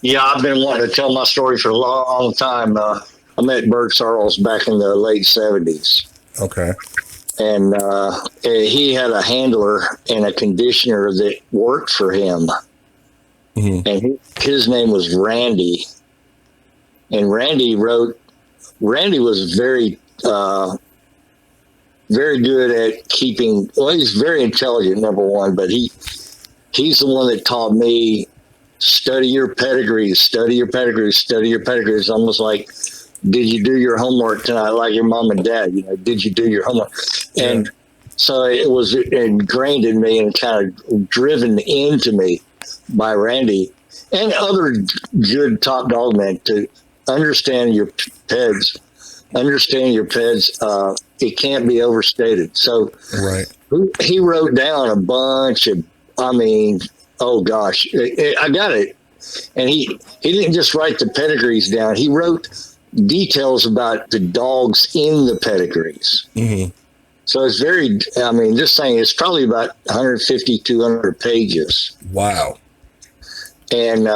Yeah, I've been wanting to tell my story for a long time. I met Bert Sarles back in the late 70s. Okay. And he had a handler and a conditioner that worked for him. Mm-hmm. And his name was Randy. And Randy was very, very good at keeping, well, he's very intelligent, number one, but he's the one that taught me, study your pedigrees, study your pedigrees, study your pedigrees. Almost like, did you do your homework tonight? Like your mom and dad, did you do your homework? Yeah. And so it was ingrained in me and kind of driven into me by Randy and other good top dog men to understand your peds. Understand your peds. It can't be overstated. So right. He wrote down a bunch of, oh gosh, I got it. And he didn't just write the pedigrees down. He wrote details about the dogs in the pedigrees. Mm-hmm. So it's very, this thing is probably about 150, 200 pages. Wow. And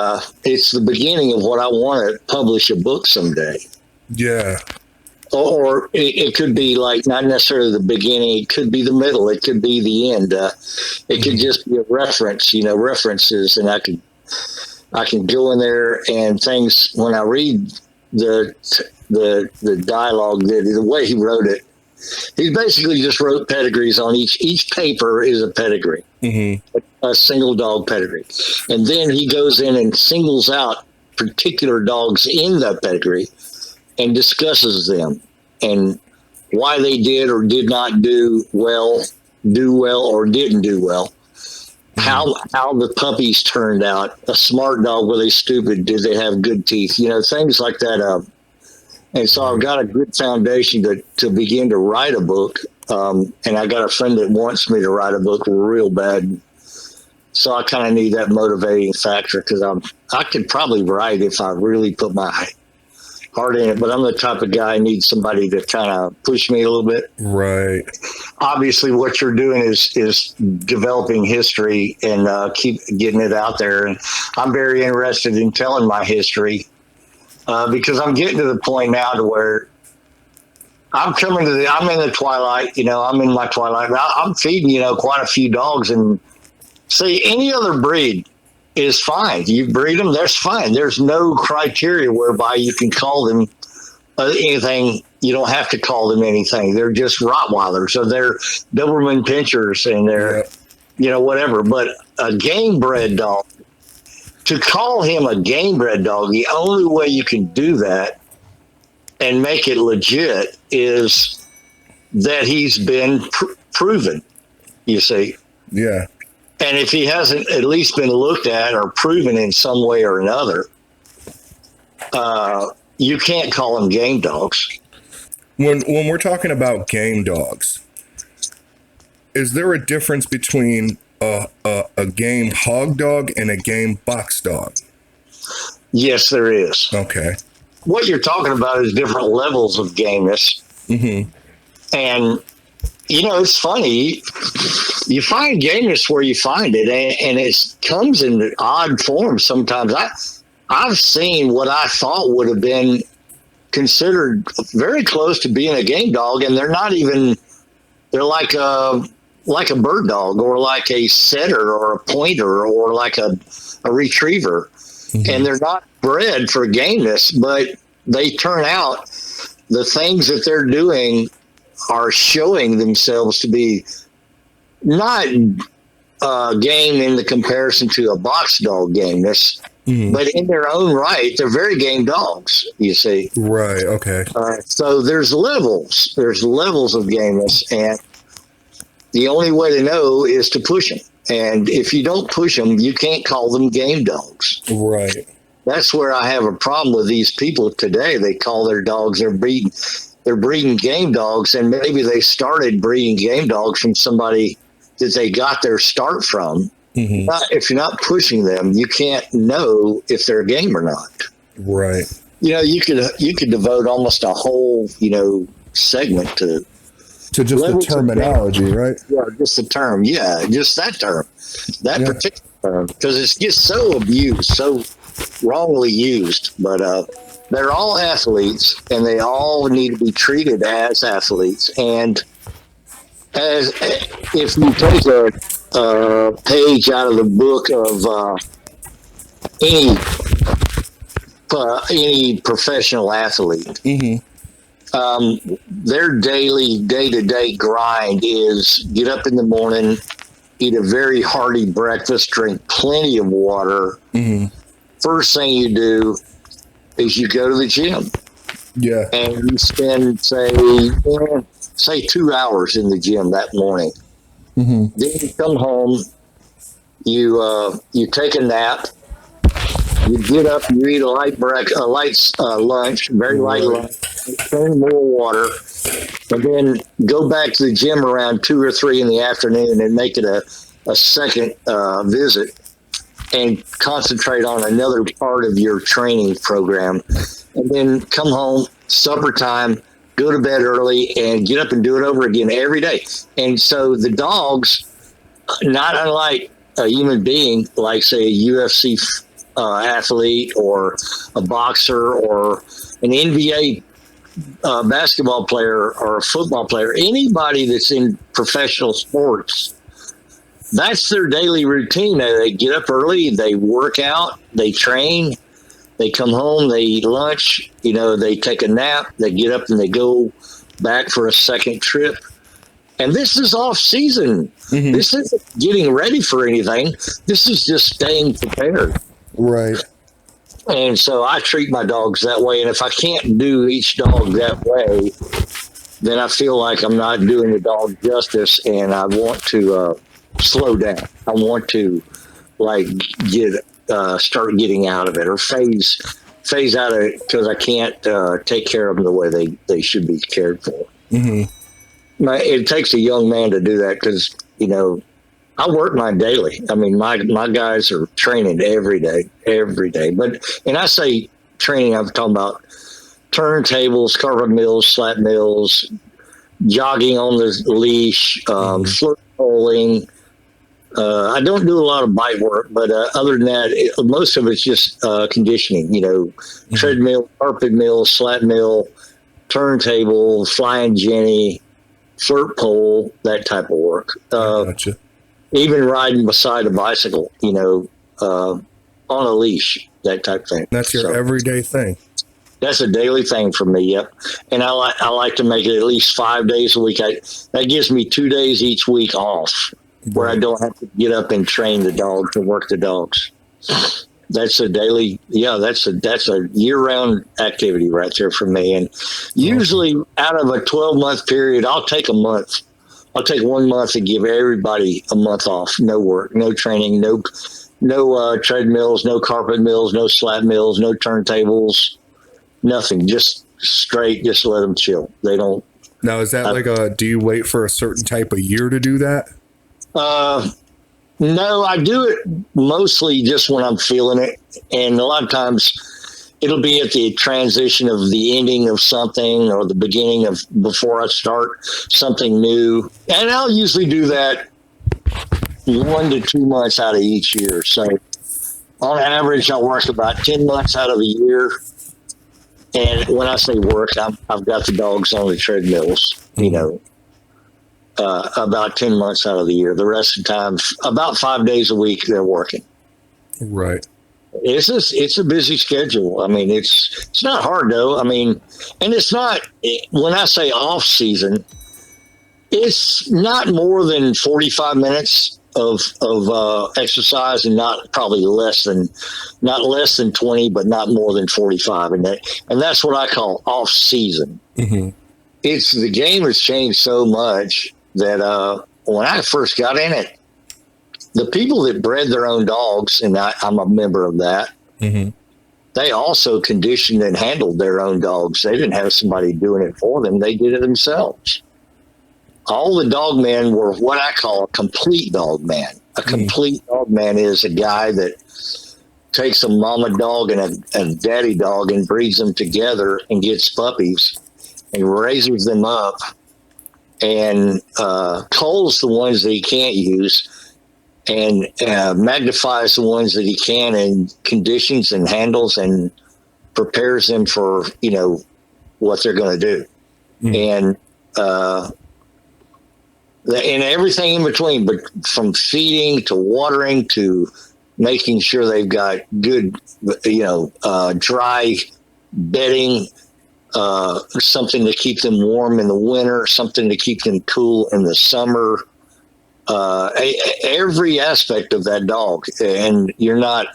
it's the beginning of what I want to publish a book someday. Yeah. Or it could be like not necessarily the beginning. It could be the middle. It could be the end. It could just be a reference, references. And I can go in there and things when I read the dialogue, the way he wrote it, he basically just wrote pedigrees on each paper is a pedigree, mm-hmm. a single dog pedigree. And then he goes in and singles out particular dogs in that pedigree and discusses them and why they did or did not do well or didn't do well. How the puppies turned out. A smart dog, were they stupid? Did they have good teeth? Things like that. And so I've got a good foundation to begin to write a book. And I got a friend that wants me to write a book real bad. So I kind of need that motivating factor because I could probably write if I really put my heart in it. But I'm the type of guy who needs somebody to kind of push me a little bit. Right. Obviously, what you're doing is developing history and keep getting it out there. And I'm very interested in telling my history because I'm getting to the point now to where I'm in the twilight. I'm in my twilight. I'm feeding quite a few dogs, and see, any other breed is fine. You breed them, that's fine. There's no criteria whereby you can call them anything. You don't have to call them anything. They're just Rottweilers, or they're Doberman Pinschers, and they're, whatever. But a game bred dog, to call him a game bred dog, the only way you can do that and make it legit is that he's been proven, you see. Yeah. And if he hasn't at least been looked at or proven in some way or another, you can't call them game dogs. When we're talking about game dogs, is there a difference between a game hog dog and a game box dog? Yes, there is. Okay. What you're talking about is different levels of gameness. Mm-hmm. And it's funny. You find gameness where you find it, and it comes in odd forms sometimes. I've seen what I thought would have been considered very close to being a game dog, and they're not even. They're like a bird dog, or like a setter, or a pointer, or like a retriever, mm-hmm. and they're not bred for gameness, but they turn out the things that they're doing are showing themselves to be not game in the comparison to a box dog gameness, mm-hmm. but in their own right, they're very game dogs, you see. Right, okay. So there's levels. There's levels of gameness, and the only way to know is to push them. And if you don't push them, you can't call them game dogs. Right. That's where I have a problem with these people today. They call their dogs, they're breeding game dogs, and maybe they started breeding game dogs from somebody that they got their start from. Mm-hmm. If you're not pushing them, you can't know if they're a game or not. Right. You could devote almost a whole, segment to just the terminology, right? Yeah, just the term. Yeah, just that term, that particular term, because it gets so abused, so wrongly used. But they're all athletes, and they all need to be treated as athletes. And as if you take a page out of the book of any professional athlete, their daily day-to-day grind is get up in the morning, eat a very hearty breakfast, drink plenty of water. First thing you do is you go to the gym. Yeah. And you spend, say 2 hours in the gym that morning. Then you come home, you take a nap, you get up, you eat a light lunch, very light lunch, drink more water, and then go back to the gym around 2 or 3 in the afternoon and make it a second visit and concentrate on another part of your training program. And then come home, supper time, go to bed early, and get up and do it over again every day. And so the dogs, not unlike a human being, like, say, a UFC athlete or a boxer or an NBA basketball player or a football player, anybody that's in professional sports, that's their daily routine. They get up early, they work out, they train, they come home, they eat lunch, they take a nap, they get up and they go back for a second trip. And this is off season. This isn't getting ready for anything. This is just staying prepared. Right. And so I treat my dogs that way. And if I can't do each dog that way, then I feel like I'm not doing the dog justice, and I want to slow down. I want to start getting out of it, or phase out of it, because I can't take care of them the way they should be cared for. It takes a young man to do that, because I work mine daily. I mean, my guys are training every day. But, and I say training, I'm talking about turntables, carpet mills, slat mills, jogging on the leash, flirt bowling. I don't do a lot of bite work, but other than that, most of it's just conditioning, treadmill, carpet mill, slat mill, turntable, flying jenny, flirt pole, that type of work. Gotcha. Even riding beside a bicycle, on a leash, that type of thing. That's your everyday thing. That's a daily thing for me. Yep. And I like to make it at least 5 days a week. That gives me 2 days each week off, where I don't have to get up and train the dogs and work the dogs. That's a daily, that's a year-round activity right there for me. And usually out of a 12-month period, I'll take a month. I'll take 1 month and give everybody a month off. No work, no training, no treadmills, no carpet mills, no slat mills, no turntables, nothing. Just straight, just let them chill. They don't. Now, is that do you wait for a certain type of year to do that? No, I do it mostly just when I'm feeling it. And a lot of times it'll be at the transition of the ending of something or the beginning of before I start something new. And I'll usually do that 1 to 2 months out of each year. So on average, I work about 10 months out of a year. And when I say work, I've got the dogs on the treadmills, about 10 months out of the year. The rest of the time, about 5 days a week, they're working. Right. It's a busy schedule. I mean, it's not hard though. I mean, and it's not, when I say off season, it's not more than 45 minutes of exercise, and not less than 20, but not more than 45. And that's what I call off season. It's, the game has changed so much that when I first got in it, the people that bred their own dogs, and I'm a member of that, they also conditioned and handled their own dogs. They didn't have somebody doing it for them. They did it themselves. All the dog men were what I call a complete dog man. A complete dog man is a guy that takes a mama dog and a daddy dog and breeds them together and gets puppies and raises them up and culls the ones that he can't use and magnifies the ones that he can and conditions and handles and prepares them for, what they're going to do. And and everything in between, but from feeding to watering to making sure they've got good, dry bedding, something to keep them warm in the winter, something to keep them cool in the summer. Every aspect of that dog, and you're not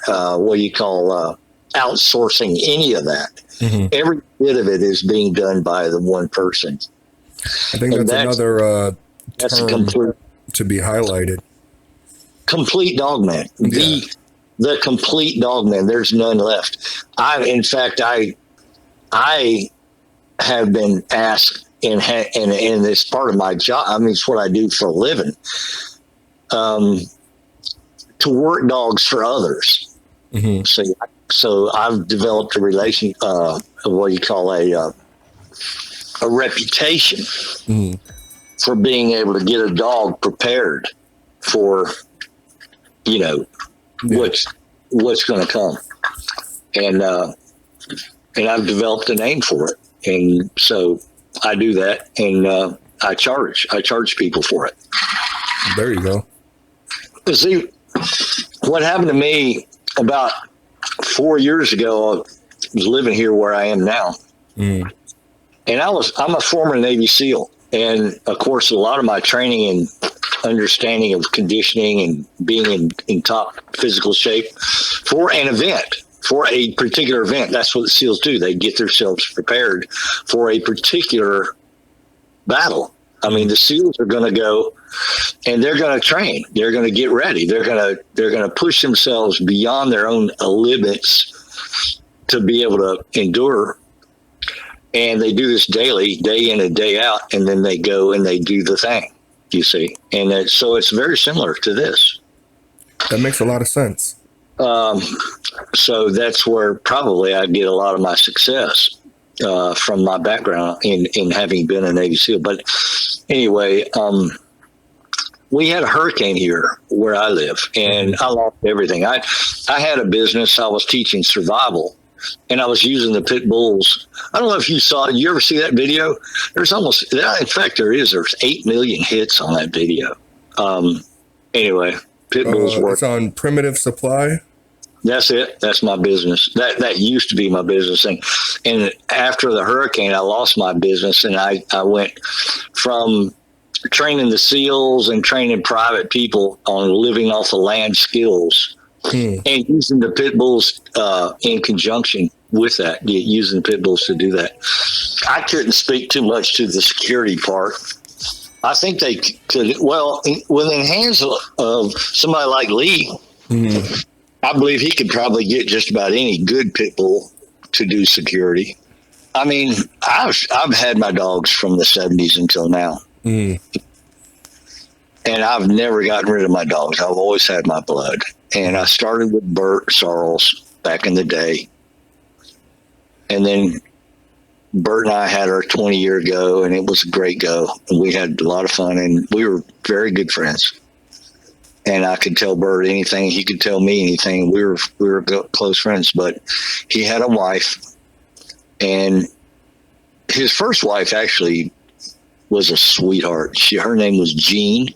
outsourcing any of that. Every bit of it is being done by the one person. I think that's another that's term a complete to be highlighted. Complete dog man. Yeah. The complete dog man. There's none left. In fact, I have been asked, and it's part of my job. I mean, it's what I do for a living. To work dogs for others. So I've developed a a reputation for being able to get a dog prepared for, what's going to come. And I've developed a name for it. And so I do that, and I charge people for it. There you go. See, what happened to me about 4 years ago, I was living here where I am now. And I'm a former Navy SEAL. And of course, a lot of my training and understanding of conditioning and being in top physical shape for an event, for a particular event. That's what the SEALs do. They get themselves prepared for a particular battle. I mean, the SEALs are going to go and they're going to train. They're going to get ready. They're going to push themselves beyond their own limits to be able to endure. And they do this daily, day in and day out, and then they go and they do the thing, you see. And so it's very similar to this. That makes a lot of sense. So that's where probably I get a lot of my success from my background in having been a Navy SEAL. But anyway, we had a hurricane here where I live, and I lost everything. I had a business. I was teaching survival. And I was using the pit bulls. I don't know if you saw it. You ever see that video? There's there's 8 million hits on that video. Anyway, pit bulls work. It's on Primitive Supply. That's it. That's my business. That used to be my business thing. And after the hurricane, I lost my business, and I went from training the SEALs and training private people on living off of land skills. And using the pit bulls in conjunction with that, using pit bulls to do that. I couldn't speak too much to the security part. I think they could, within hands of somebody like Lee, I believe he could probably get just about any good pit bull to do security. I mean, I've had my dogs from the 70s until now. And I've never gotten rid of my dogs. I've always had my blood. And I started with Bert Sarles back in the day. And then Bert and I had our 20-year go, and it was a great go. And we had a lot of fun, and we were very good friends. And I could tell Bert anything. He could tell me anything. We were close friends. But he had a wife, and his first wife actually was a sweetheart. Her name was Jean.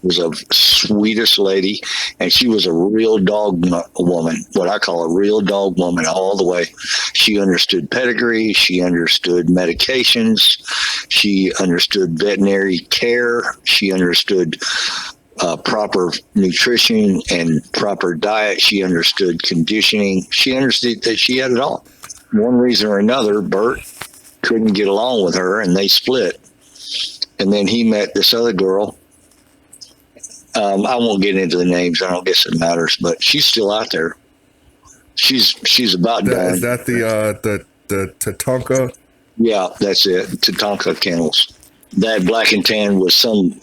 Was a sweetest lady, and she was a real dog woman, what I call a real dog woman all the way. She understood pedigree, she understood medications, she understood veterinary care, she understood proper nutrition and proper diet, she understood conditioning, she understood that she had it all. One reason or another, Bert couldn't get along with her, and they split. And then he met this other girl. I won't get into the names. I don't guess it matters, but she's still out there. She's about done. Is that the Tatanka? Yeah, that's it. Tatanka Kennels. That black and tan was some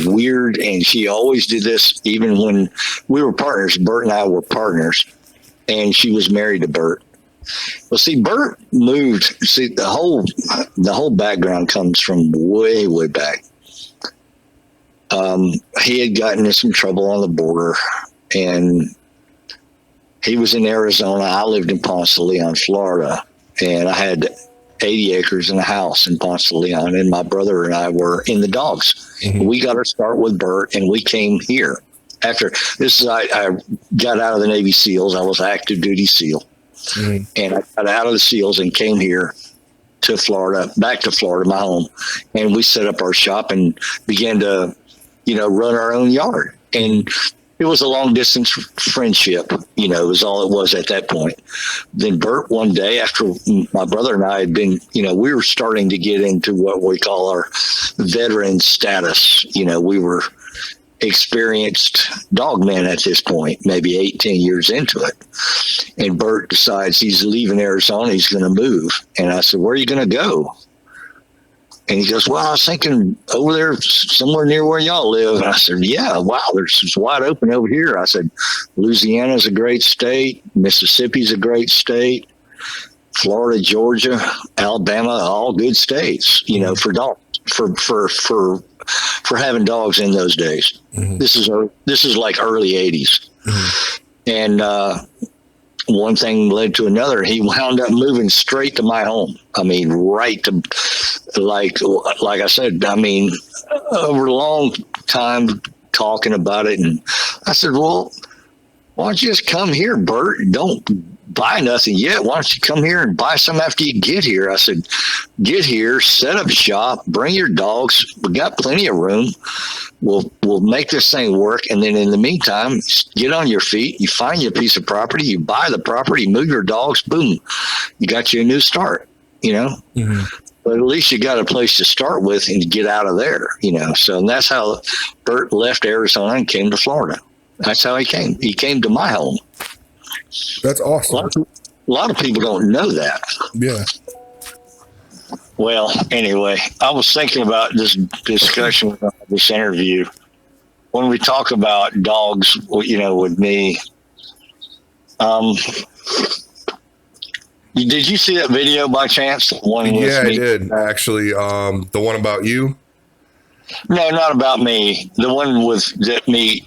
weird, and she always did this even when we were partners. Bert and I were partners, and she was married to Bert. Well, see, Bert moved. See, the whole background comes from way, way back. he had gotten in some trouble on the border, and he was in Arizona. I lived in Ponce de Leon, Florida, and I had 80 acres and a house in Ponce de Leon, and my brother and I were in the dogs. Mm-hmm. We got our start with Bert, and we came here. After this, I got out of the Navy SEALs. I was active duty SEAL. Mm-hmm. And I got out of the SEALs and came here to Florida, back to Florida, my home. And we set up our shop and began to, run our own yard. And it was a long distance friendship, was all it was at that point. Then Bert, one day after my brother and I had been, we were starting to get into what we call our veteran status. We were experienced dog men at this point, maybe 18 years into it. And Bert decides he's leaving Arizona. He's going to move. And I said, where are you going to go? And he goes, well, I was thinking over there somewhere near where y'all live. And I said, yeah, wow, it's wide open over here. I said, Louisiana's a great state. Mississippi's a great state. Florida, Georgia, Alabama, all good states, for dogs, for having dogs in those days. Mm-hmm. This is like early 80s. Mm-hmm. And one thing led to another. He wound up moving straight to my home. I mean, right to, like I said, over a long time talking about it. And I said, well, why don't you just come here, Bert? Don't buy nothing yet. Why don't you come here and buy some after you get here? I said, get here, set up shop, bring your dogs. We got plenty of room. We'll make this thing work. And then in the meantime, get on your feet. You find your piece of property, you buy the property, move your dogs, boom, you got you a new start, Mm-hmm. But at least you got a place to start with and get out of there, So and that's how Bert left Arizona and came to Florida. That's how he came. He came to my home. That's awesome. A lot of people don't know that. Yeah. Well, anyway, I was thinking about this discussion, this interview. When we talk about dogs, with me, did you see that video by chance? Yeah, I did, actually. The one about you? No, not about me. The one with me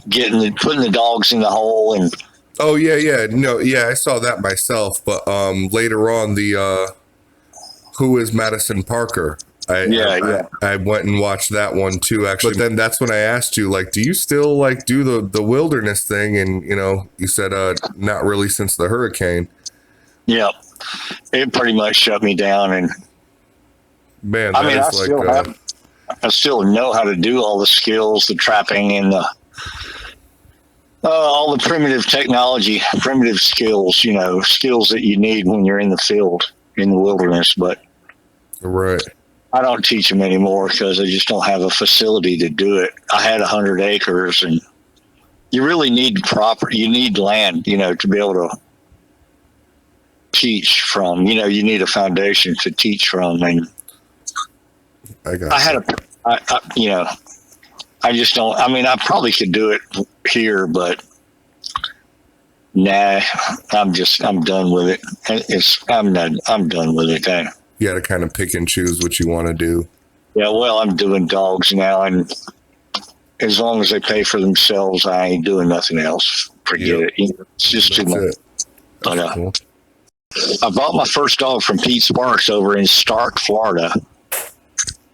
putting the dogs in the hole and. Oh yeah. No, yeah, I saw that myself. But later on, the Who is Madison Parker? I went and watched that one too, actually. But then that's when I asked you, like, do you still do the wilderness thing? And you said not really since the hurricane. Yeah, it pretty much shut me down. And man, I still know how to do all the skills, the trapping, and all the primitive technology, primitive skills, skills that you need when you're in the field, in the wilderness. But right, I don't teach them anymore because I just don't have a facility to do it. I had 100 acres, and you really need you need land, to be able to teach from. You need a foundation to teach from, and I just don't. I probably could do it here, but nah, I'm done with it. I'm done with it. You got to kind of pick and choose what you want to do. Yeah, well, I'm doing dogs now, and as long as they pay for themselves, I ain't doing nothing else. Forget it. It's just too much. But cool. I bought my first dog from Pete Sparks over in Stark, Florida.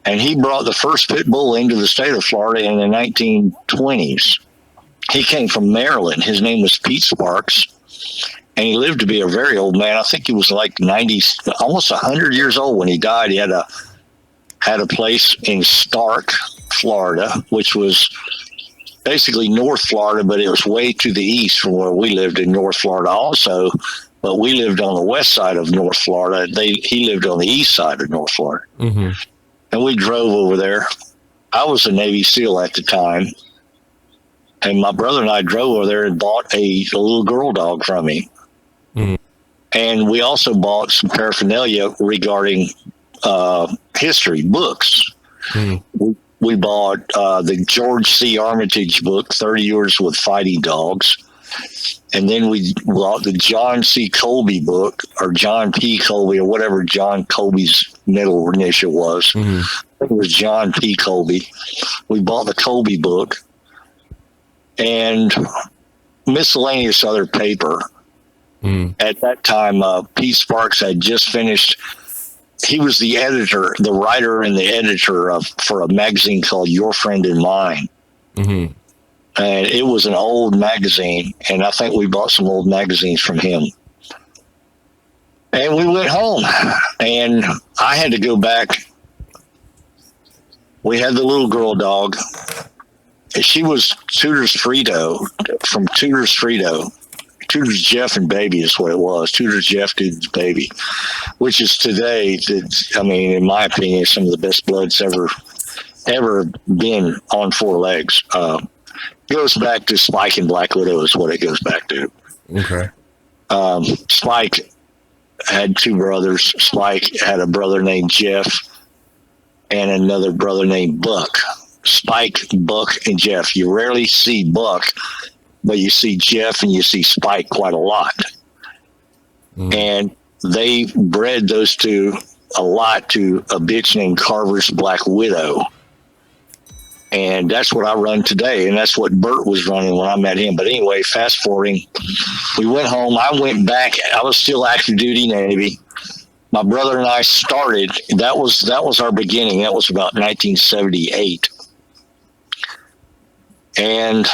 And he brought the first pit bull into the state of Florida in the 1920s. He came from Maryland. His name was Pete Sparks. And he lived to be a very old man. I think he was like 90, almost 100 years old when he died. He had a place in Stark, Florida, which was basically North Florida, but it was way to the east from where we lived in North Florida also. But we lived on the west side of North Florida. He lived on the east side of North Florida. Mm-hmm. And we drove over there. I was a Navy SEAL at the time. And my brother and I drove over there and bought a little girl dog from him. Mm-hmm. And we also bought some paraphernalia regarding history books. Mm-hmm. We bought the George C. Armitage book, 30 Years with Fighting Dogs. And then we bought the John C. Colby book, or John P. Colby, or whatever John Colby's middle initial was. Mm-hmm. It was John P. Colby. We bought the Colby book and miscellaneous other paper. At that time, Pete Sparks had just finished. He was the editor, the writer and the editor for a magazine called Your Friend and Mine. And it was an old magazine, and I think we bought some old magazines from him. And we went home, and I had to go back. We had the little girl dog. She was Tudor's Frito, from Tudor's Frito. Tudor's Jeff and Baby is what it was. Tudor's Jeff, Tudor's Baby, which is today, I mean, in my opinion, some of the best bloods ever been on four legs. Goes back to Spike and Black Widow is what it goes back to. Okay. Spike had two brothers. Spike had a brother named Jeff and another brother named Buck. Spike, Buck, and Jeff. You rarely see Buck, but you see Jeff and you see Spike quite a lot. And they bred those two a lot to a bitch named Carver's Black Widow. And that's what I run today. And that's what Bert was running when I met him. But anyway, fast forwarding, we went home. I went back. I was still active duty Navy. My brother and I started. That was our beginning. That was about 1978. And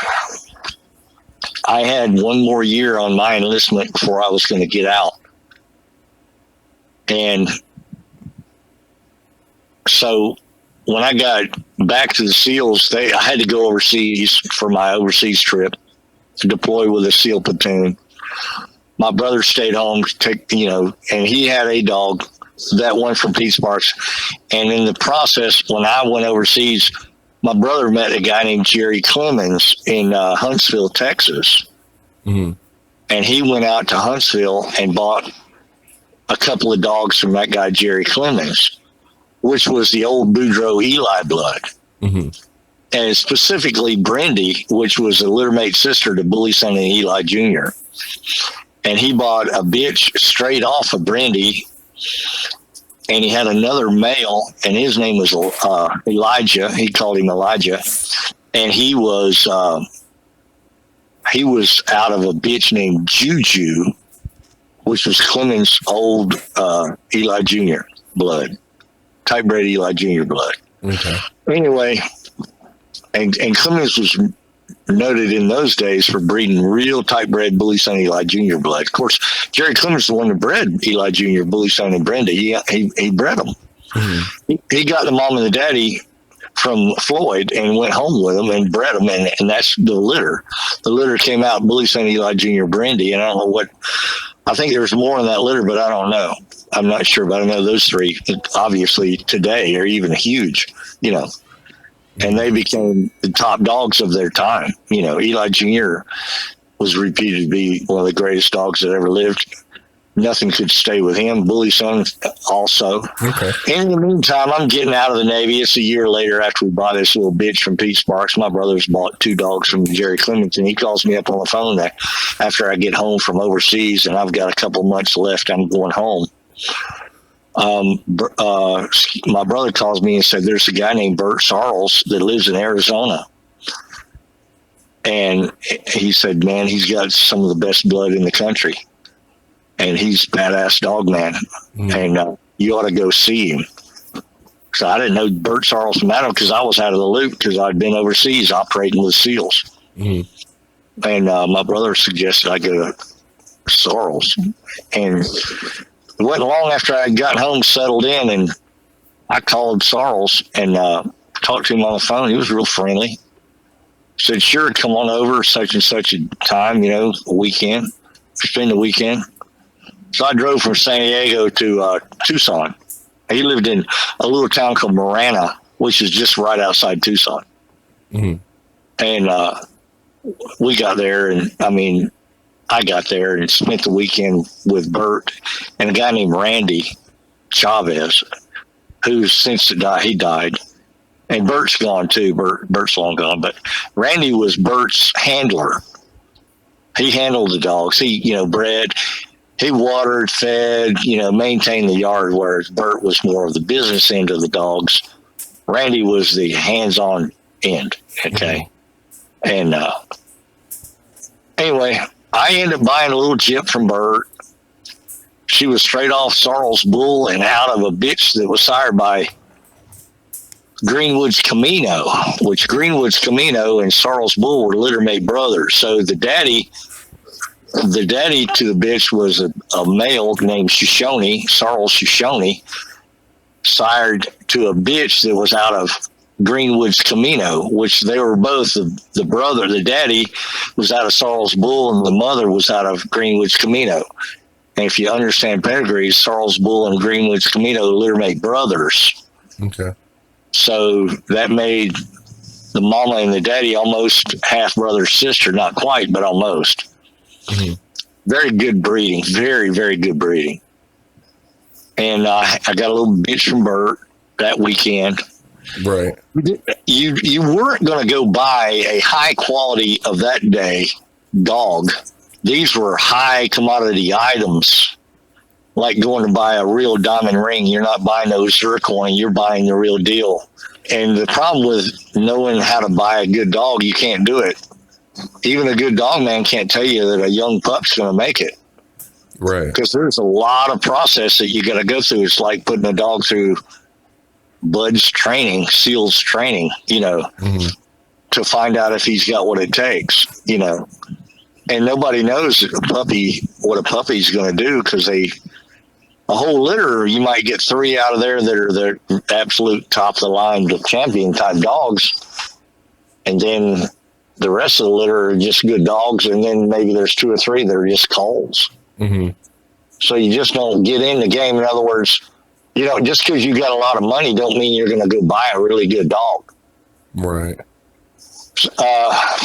I had one more year on my enlistment before I was going to get out. And so when I got back to the SEALs, I had to go overseas for my overseas trip to deploy with a SEAL platoon. My brother stayed home to and he had a dog, that one from Pete Sparks. And in the process, when I went overseas, my brother met a guy named Jerry Clemens in Huntsville, Texas. And he went out to Huntsville and bought a couple of dogs from that guy, Jerry Clemens, which was the old Boudreaux Eli blood. And specifically Brendy, which was a littermate sister to Bully Son and Eli Jr. And he bought a bitch straight off of Brendy, and he had another male, and his name was Elijah. He called him Elijah. And he was out of a bitch named Juju, which was Clemens' old Eli Jr. blood, type bred Eli Jr. blood. Okay. Anyway, and Clemens was noted in those days for breeding real type bred Bully Son Eli Jr. blood. Of course, Jerry Clemens is the one that bred Eli Jr., Bully Son, and Brenda. He bred them. He got the mom and the daddy from Floyd and went home with them and bred them, and that's the litter. The litter came out Bully Son Eli Jr. Brendy, and I don't know what. I think there's more in that litter, but I don't know. I'm not sure, but I know those three, obviously, today are even huge, and they became the top dogs of their time. Eli Jr. was reputed to be one of the greatest dogs that ever lived. Nothing could stay with him. Bully Son also. Okay. In the meantime, I'm getting out of the Navy. It's a year later after we bought this little bitch from Pete Sparks. My brother's bought two dogs from Jerry Clemens, and he calls me up on the phone after I get home from overseas, and I've got a couple months left. I'm going home. My brother calls me and said, there's a guy named Bert Sarles that lives in Arizona. And he said, man, he's got some of the best blood in the country. And he's badass dog, man. And you ought to go see him. So I didn't know Bert Sarles from Adam because I was out of the loop because I'd been overseas operating with SEALs. And my brother suggested I go to Sarles. And it wasn't long after I got home, settled in, and I called Sarles and talked to him on the phone. He was real friendly. Said, sure, come on over such and such a time, a weekend. Spend the weekend. So I drove from San Diego to Tucson. He lived in a little town called Marana, which is just right outside Tucson. And we got there, and I got there and spent the weekend with Bert and a guy named Randy Chavez, who since he died. And Bert's gone too. Bert's long gone, but Randy was Bert's handler. He handled the dogs. He, bred. He watered, fed, maintained the yard, whereas Bert was more of the business end of the dogs. Randy was the hands-on end. Okay. And anyway, I ended up buying a little gyp from Bert. She was straight off Sarles bull and out of a bitch that was sired by Greenwood's Camino, which Greenwood's Camino and Sarles bull were littermate brothers. So the daddy to the bitch was a male named Shoshone, Sarles Shoshone, sired to a bitch that was out of Greenwood's Camino, which they were both the brother. The daddy was out of Sarles bull and the mother was out of Greenwood's Camino. And if you understand pedigrees, Sarles bull and Greenwood's Camino littermate brothers. Okay. So that made the mama and the daddy almost half brother sister, not quite, but almost. Mm-hmm. Very good breeding, very, very good breeding. And I got a little bitch from Bert that weekend. Right. You weren't going to go buy a high quality of that day dog. These were high commodity items, like going to buy a real diamond ring. You're not buying no zircon, you're buying the real deal. And the problem with knowing how to buy a good dog, you can't do it. Even a good dog man can't tell you that a young pup's going to make it. Right. Because there's a lot of process that you got to go through. It's like putting a dog through Bud's training, SEAL's training, mm-hmm. to find out if he's got what it takes, And nobody knows what a puppy's going to do, because a whole litter, you might get 3 out of there that are the absolute top of the line, the champion type dogs. And then the rest of the litter are just good dogs. And then maybe there's 2 or 3 that are just culls. Mm-hmm. So you just don't get in the game. In other words, just because you got a lot of money don't mean you're going to go buy a really good dog. Right.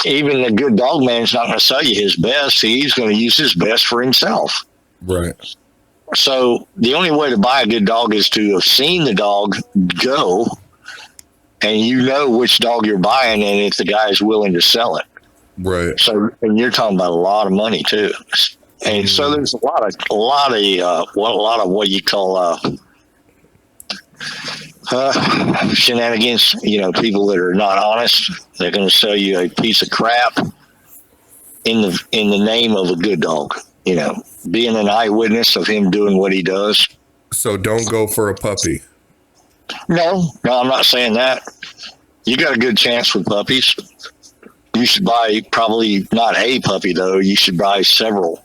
Even the good dog man's not going to sell you his best. He's going to use his best for himself. Right. So the only way to buy a good dog is to have seen the dog go, and you know which dog you're buying, and if the guy is willing to sell it. Right. So, and you're talking about a lot of money too. And so there's a lot of what you call shenanigans. People that are not honest. They're going to sell you a piece of crap in the name of a good dog. Being an eyewitness of him doing what he does. So don't go for a puppy. No, I'm not saying that. You got a good chance with puppies. You should buy probably not a puppy though. You should buy several.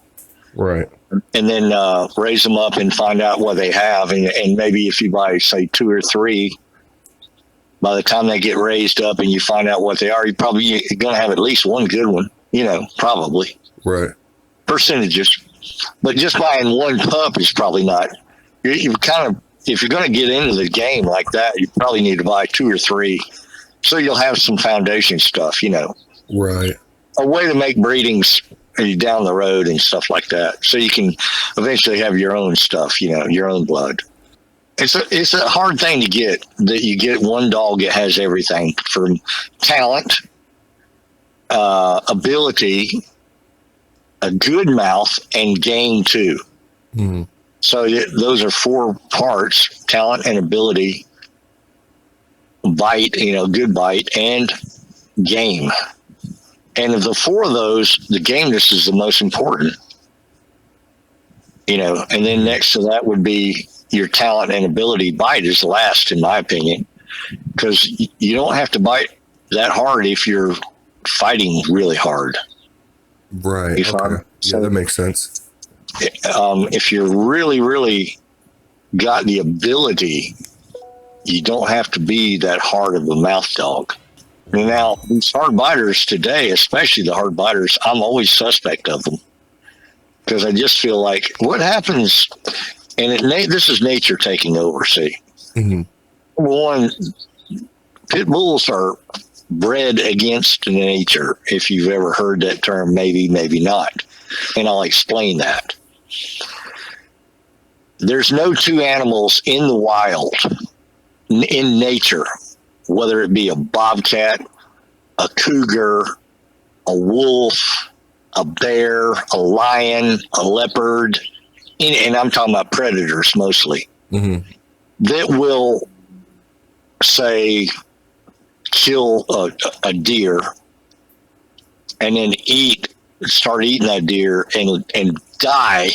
Right. And then raise them up and find out what they have. And maybe if you buy, say, 2 or 3, by the time they get raised up and you find out what they are, you're probably going to have at least one good one, probably. Right. Percentages. But just buying one pup is probably not. You kind of, if you're going to get into the game like that, you probably need to buy 2 or 3. So you'll have some foundation stuff, Right. A way to make breedings down the road and stuff like that, so you can eventually have your own stuff, your own blood. It's a hard thing to get, that you get one dog that has everything from talent, ability, a good mouth, and game too. Mm-hmm. So those are 4 parts: talent and ability, bite, good bite, and game. And of the 4 of those, the gameness is the most important, and then next to that would be your talent and ability. Bite is last, in my opinion, because you don't have to bite that hard if you're fighting really hard. Right. Okay. Yeah, that makes sense. If you're really, really got the ability, you don't have to be that hard of a mouth dog. Now, these hard biters today, especially the hard biters, I'm always suspect of them, because I just feel like what happens, and this is nature taking over, see. Mm-hmm. One, pit bulls are bred against nature, if you've ever heard that term, maybe not. And I'll explain that. There's no 2 animals in the wild, in nature, whether it be a bobcat, a cougar, a wolf, a bear, a lion, a leopard, and I'm talking about predators mostly, mm-hmm. that will say, kill a deer and then start eating that deer and die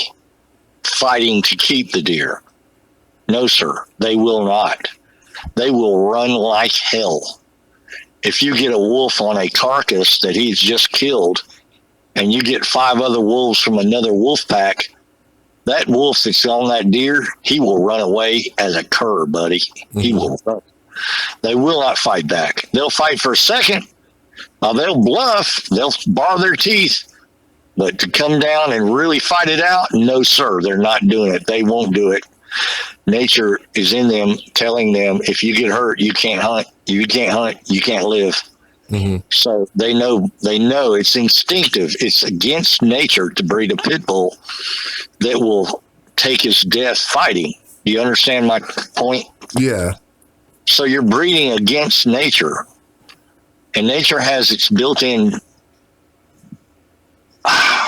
fighting to keep the deer. No, sir, they will not. They will run like hell. If you get a wolf on a carcass that he's just killed and you get 5 other wolves from another wolf pack, that wolf that's on that deer, he will run away as a cur, buddy. He will run. They will not fight back. They'll fight for a second. They'll bluff. They'll bar their teeth. But to come down and really fight it out, no, sir, they're not doing it. They won't do it. Nature is in them, telling them, if you get hurt, you can't hunt. You can't hunt. You can't live. So they know it's instinctive. It's against nature to breed a pit bull that will take his death fighting. Do you understand my point? Yeah. So you're breeding against nature, and nature has its built-in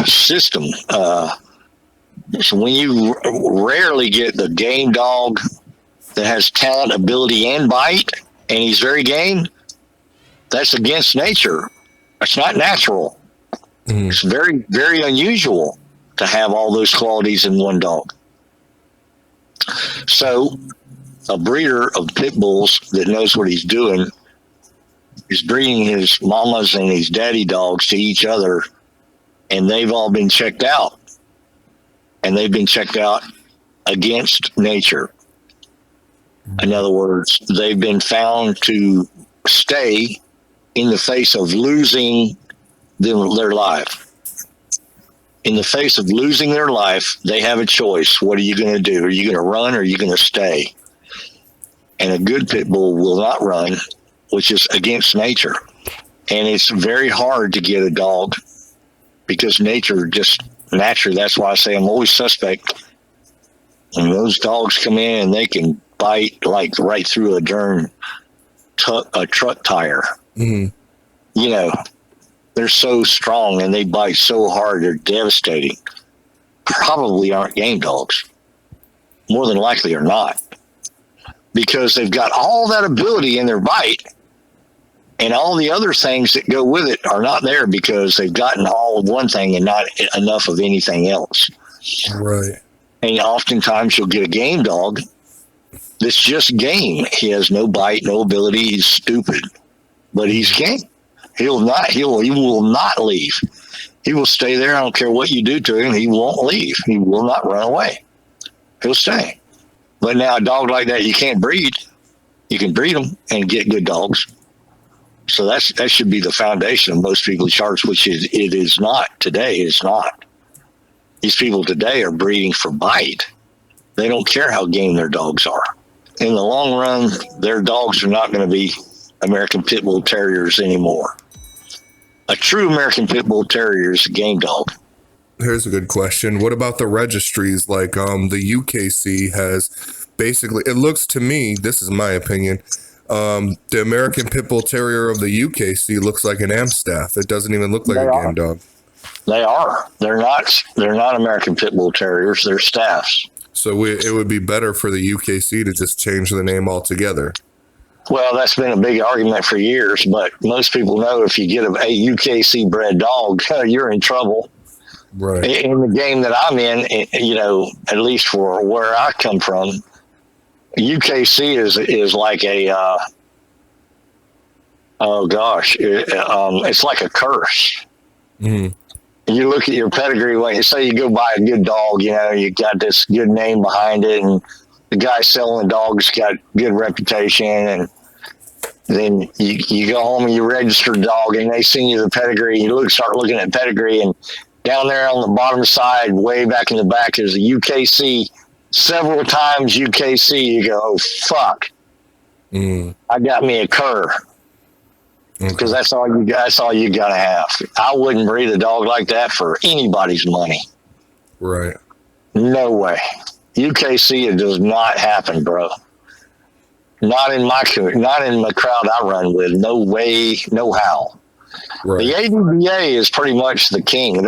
system. So when you rarely get the game dog that has talent, ability, and bite, and he's very game, that's against nature. That's not natural. It's very, very unusual to have all those qualities in one dog. So a breeder of pit bulls that knows what he's doing is breeding his mamas and his daddy dogs to each other, and they've all been checked out. And they've been checked out against nature. In other words, they've been found to stay in the face of losing their life. In the face of losing their life, they have a choice. What are you going to do? Are you going to run or are you going to stay? And a good pit bull will not run, which is against nature. And it's very hard to get a dog because nature just naturally, that's why I say I'm always suspect. And those dogs come in and they can bite like right through a truck tire. You know, they're so strong and they bite so hard, they're devastating. Probably aren't game dogs. More than likely are not. Because they've got all that ability in their bite, and all the other things that go with it are not there because they've gotten all of one thing and not enough of anything else. Right. And oftentimes you'll get a game dog that's just game. He has no bite, no ability. He's stupid, but he's game. He will not leave. He will stay there. I don't care what you do to him. He won't leave. He will not run away. He'll stay. But now a dog like that, you can't breed. You can breed them and get good dogs. So that should be the foundation of most people's charts, which it is not today. It's not. These people today are breeding for bite. They don't care how game their dogs are. In the long run, their dogs are not going to be American Pit Bull Terriers anymore. A true American Pit Bull Terrier is a game dog. Here's a good question. What about the registries? Like the UKC has basically, it looks to me, this is my opinion, the American Pit Bull Terrier of the UKC looks like an Amstaff. It doesn't even look like a game dog. They are. They're not American Pit Bull Terriers. They're staffs. So it would be better for the UKC to just change the name altogether. Well, that's been a big argument for years, but most people know if you get a UKC bred dog, you're in trouble. Right. In the game that I'm in, you know, at least for where I come from, UKC is like a, it's like a curse. You look at your pedigree, when you say you go buy a good dog, you know, you got this good name behind it, and the guy selling the dog's got good reputation, and then you go home and you register the dog, and they send you the pedigree, you start looking at pedigree, and down there on the bottom side, way back in the back, is a UKC. Several times UKC, you go, oh, fuck. I got me a cur. Because that's all you got to have. I wouldn't breed a dog like that for anybody's money. Right. No way. UKC, it does not happen, bro. Not in the crowd I run with. No way, no how. Right. The ADBA is pretty much the king.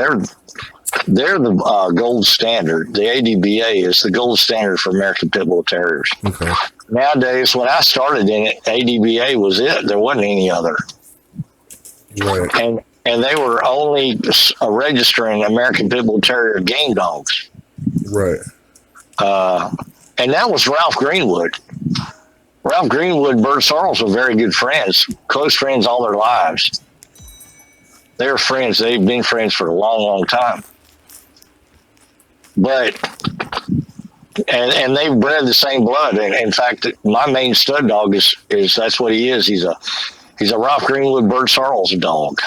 They're the gold standard. The ADBA is the gold standard for American Pit Bull Terriers. Okay. Nowadays, when I started in it, ADBA was it. There wasn't any other. Right. And they were only registering American Pit Bull Terrier game dogs. Right. And that was Ralph Greenwood. Ralph Greenwood and Bert Sarles were very good friends, close friends all their lives. They're friends. They've been friends for a long, long time. But, and they've bred the same blood. And in fact, my main stud dog is that's what he is. He's a Ralph Greenwood, Bert Sarles dog.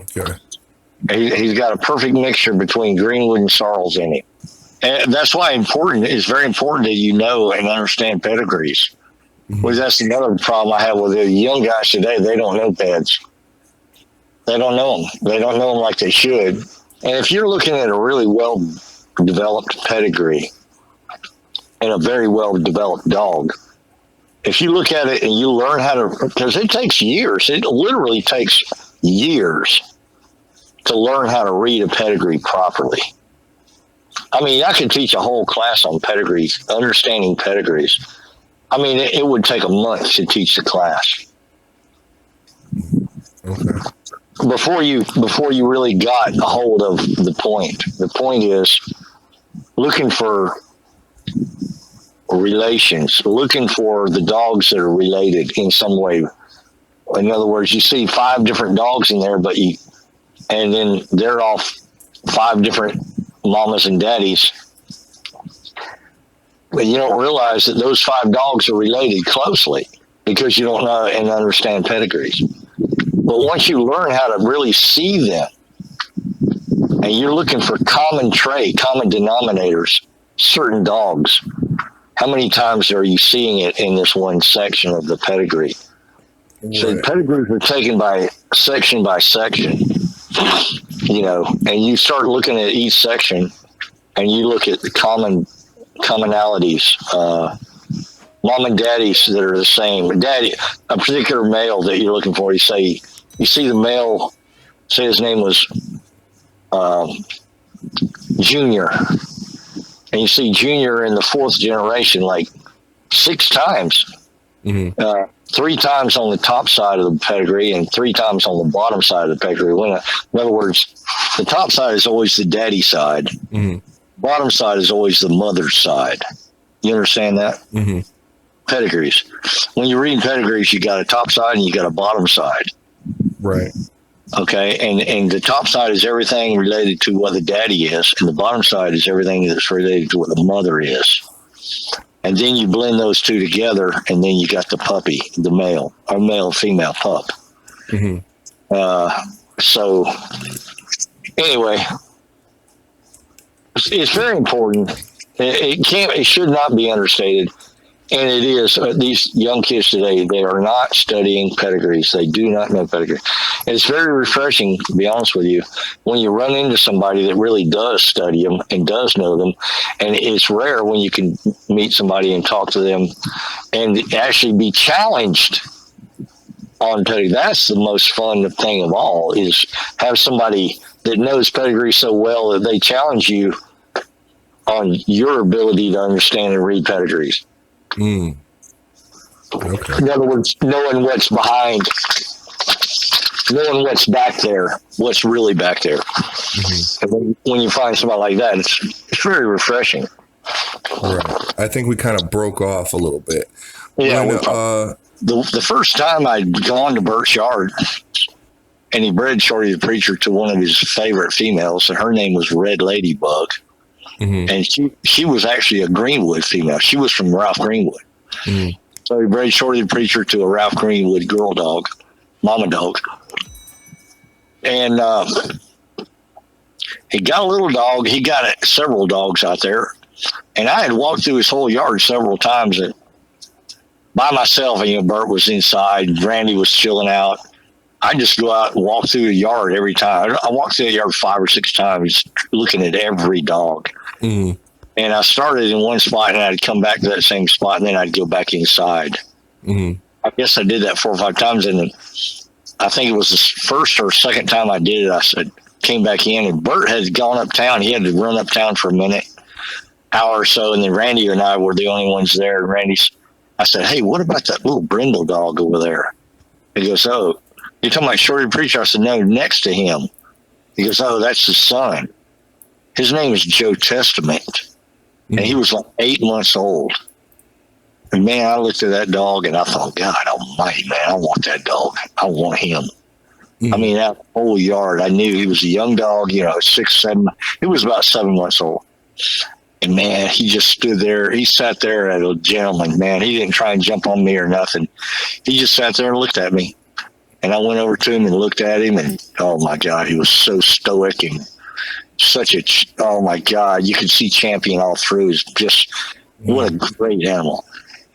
Okay. He's got a perfect mixture between Greenwood and Sarles in him. And that's why it's very important that you know and understand pedigrees. Mm-hmm. Well, that's another problem I have with the young guys today. They don't know peds. They don't know them. They don't know them like they should. And if you're looking at a really well-developed pedigree and a very well-developed dog, if you look at it and you learn how to, because it takes years. It literally takes years to learn how to read a pedigree properly. I mean, I could teach a whole class on pedigrees, understanding pedigrees. I mean, it would take a month to teach the class. Okay. Before you really got a hold of the point. The point is looking for relations, looking for the dogs that are related in some way. In other words, you see 5 different dogs in there, and then they're all 5 different mamas and daddies. But you don't realize that those 5 dogs are related closely because you don't know and understand pedigrees. But once you learn how to really see them, and you're looking for common denominators, certain dogs, how many times are you seeing it in this one section of the pedigree? Right. So the pedigrees are taken by section, and you start looking at each section, and you look at the commonalities, mom and daddies that are the same. A particular male that you're looking for, you see the male, say his name was Junior, and you see Junior in the 4th generation like 6 times. Mm-hmm. 3 times on the top side of the pedigree and 3 times on the bottom side of the pedigree. In other words, the top side is always the daddy side. Mm-hmm. Bottom side is always the mother's side. You understand that? Mm-hmm. Pedigrees. When you're reading pedigrees, you got a top side and you got a bottom side. Right. Okay. And the top side is everything related to what the daddy is, and the bottom side is everything that's related to what the mother is. And then you blend those 2 together, and then you got the puppy, the male-female pup. Mm-hmm. So anyway, it's very important. It should not be understated. And it is. These young kids today, they are not studying pedigrees. They do not know pedigree. And it's very refreshing, to be honest with you, when you run into somebody that really does study them and does know them. And it's rare when you can meet somebody and talk to them and actually be challenged on pedigree. That's the most fun thing of all, is have somebody that knows pedigree so well that they challenge you on your ability to understand and read pedigrees. Mm. Okay. In other words, knowing what's behind, knowing what's back there, what's really back there. Mm-hmm. And when you find somebody like that, it's very refreshing. Right. I think we kind of broke off a little bit. Yeah. The first time I'd gone to Bert's yard, and he bred Shorty the Preacher to one of his favorite females, and her name was Red Ladybug. Mm-hmm. And she was actually a Greenwood female. She was from Ralph Greenwood. Mm-hmm. So he bred Shorty the Preacher to a Ralph Greenwood girl dog, mama dog. And he got a little dog. He got several dogs out there. And I had walked through his whole yard several times by myself. And, Bert was inside. Randy was chilling out. I just go out and walk through the yard every time. I walked through the yard 5 or 6 times looking at every dog. Mm. And I started in one spot, and I'd come back to that same spot, and then I'd go back inside. Mm. I guess I did that 4 or 5 times, and I think it was the first or second time I did it, I said, came back in, and Bert had gone uptown. He had to run uptown for a minute, hour or so, and then Randy and I were the only ones there. And I said, hey, what about that little brindle dog over there? He goes, oh, you're talking about Shorty Preacher? I said, no, next to him. He goes, oh, that's his son. His name is Joe Testament. And he was like 8 months old. And man, I looked at that dog and I thought, God almighty, man, I want that dog. I want him. I mean, that whole yard, I knew he was a young dog, 6, 7. He was about 7 months old. And man, he just stood there. He sat there as a gentleman, man. He didn't try and jump on me or nothing. He just sat there and looked at me. And I went over to him and looked at him, and oh my God, he was so stoic and oh my God, you could see champion all through. It's just, what a great animal.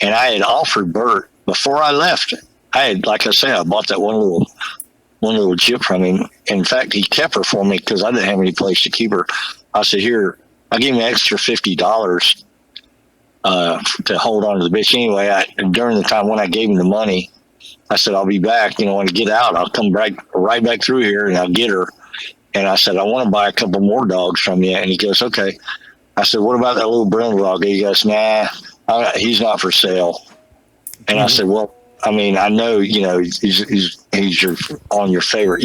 And I had offered Bert before I left. Like I said, I bought that one little chip from him. In fact, he kept her for me because I didn't have any place to keep her. I said, here, I gave him an extra $50 to hold on to the bitch. Anyway, during the time when I gave him the money, I said, I'll be back. When I get out, I'll come right back through here and I'll get her. And I said, I want to buy a couple more dogs from you. And he goes, okay. I said, what about that little brindle dog? He goes, nah, he's not for sale. And I said, well, I mean, I know, he's your favorite,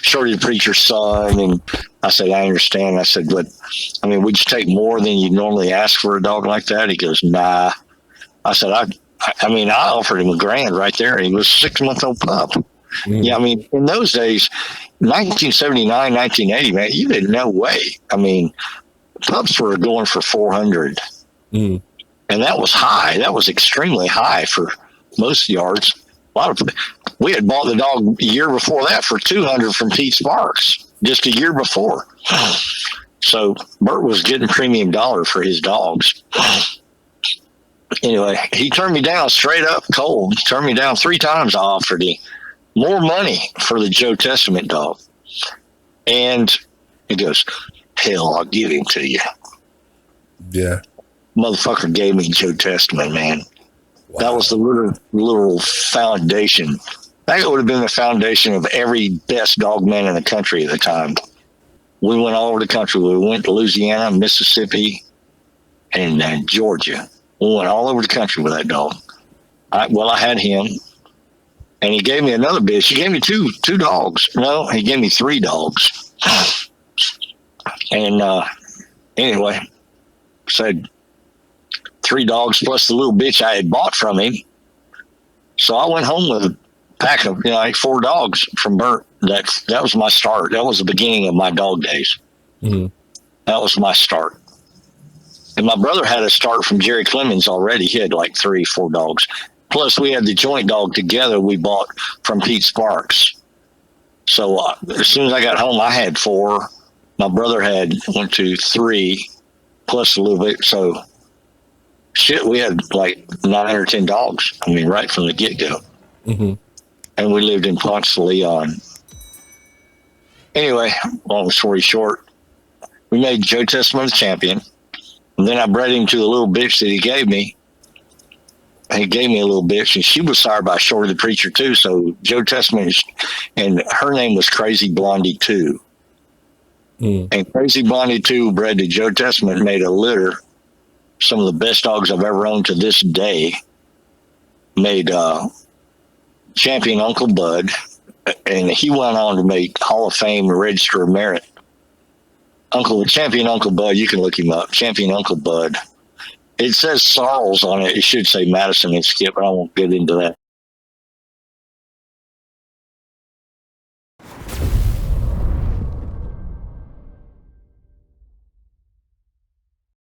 Shorty the Preacher's son. And I said, I understand. I said, but I mean, would you take more than you normally ask for a dog like that? He goes, nah. I said, I offered him $1,000 right there. He was a 6-month-old pup. Yeah, I mean, in those days, 1979, 1980, man, you didn't know way. I mean, pups were going for $400, and that was high. That was extremely high for most yards. We had bought the dog a year before that for $200 from Pete Sparks, just a year before. So Bert was getting premium dollar for his dogs. Anyway, he turned me down straight up cold. He turned me down 3 times. I offered him more money for the Joe Testament dog. And he goes, hell, I'll give him to you. Yeah. Motherfucker gave me Joe Testament, man. Wow. That was the literal foundation. That would have been the foundation of every best dog man in the country at the time. We went all over the country. We went to Louisiana, Mississippi, and Georgia. We went all over the country with that dog. I had him. And he gave me another bitch. He gave me two dogs. No, he gave me 3 dogs. And anyway, said 3 dogs plus the little bitch I had bought from him. So I went home with a pack of 4 dogs from Bert. That was my start. That was the beginning of my dog days. That was my start. And my brother had a start from Jerry Clemens already. He had like 3, 4 dogs. Plus, we had the joint dog together we bought from Pete Sparks. So as soon as I got home, I had 4. My brother had 1, 2, 3, plus a little bit. So, we had like 9 or 10 dogs. I mean, right from the get-go. And we lived in Ponce de Leon. Anyway, long story short, we made Joe Testament the champion. And then I bred him to the little bitch that he gave me. He gave me a little bitch, and she was sired by Shorty the Preacher too. So Joe Testament, and her name was Crazy Blondie 2. And Crazy Blondie 2 bred to Joe Testament, made a litter. Some of the best dogs I've ever owned to this day. Made champion Uncle Bud, and he went on to make Hall of Fame Register of Merit. Champion Uncle Bud, you can look him up. Champion Uncle Bud. It says Sarles on it. It should say Madison and Skip, but I won't get into that.